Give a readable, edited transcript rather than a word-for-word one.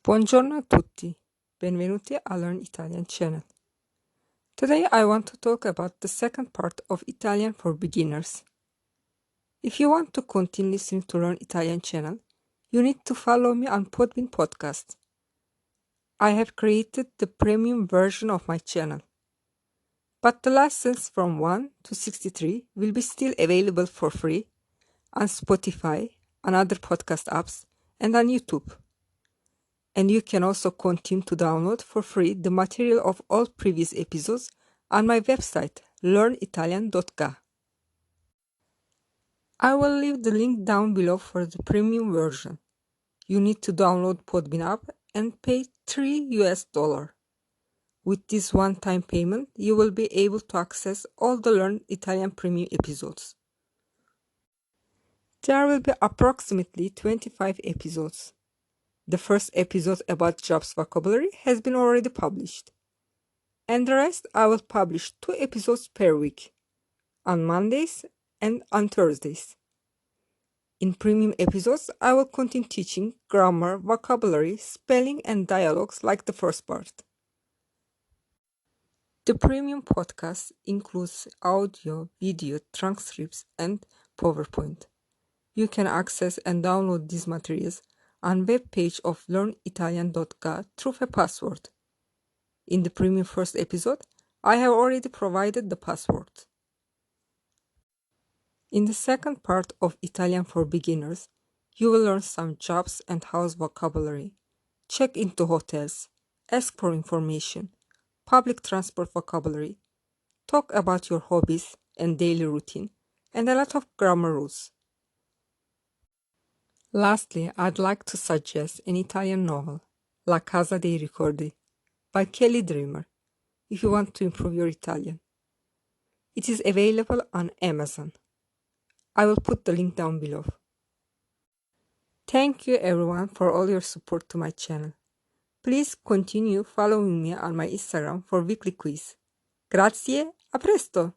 Buongiorno a tutti, benvenuti a Learn Italian channel. Today I want to talk about the second part of Italian for Beginners. If you want to continue listening to Learn Italian channel, you need to follow me on Podbean podcast. I have created the premium version of my channel, but the lessons from 1 to 63 will be still available for free on Spotify, on other podcast apps, and on YouTube. And you can also continue to download for free the material of all previous episodes on my website, learnitalian.ga. I will leave the link down below for the premium version. You need to download Podbean app and pay $3. With this one-time payment, you will be able to access all the Learn Italian premium episodes. There will be approximately 25 episodes. The first episode about jobs vocabulary has been already published. And the rest I will publish 2 episodes per week, on Mondays and on Thursdays. In premium episodes, I will continue teaching grammar, vocabulary, spelling, and dialogues like the first part. The premium podcast includes audio, video, transcripts, and PowerPoint. You can access and download these materials on web page of learnitalian.ga through a password. In the premium first episode, I have already provided the password. In the second part of Italian for Beginners, you will learn some jobs and house vocabulary, check into hotels, ask for information, public transport vocabulary, talk about your hobbies and daily routine, and a lot of grammar rules. Lastly, I'd like to suggest an Italian novel, La Casa dei Ricordi, by Kelly Dreamer, if you want to improve your Italian. It is available on Amazon. I will put the link down below. Thank you everyone for all your support to my channel. Please continue following me on my Instagram for weekly quiz. Grazie, a presto!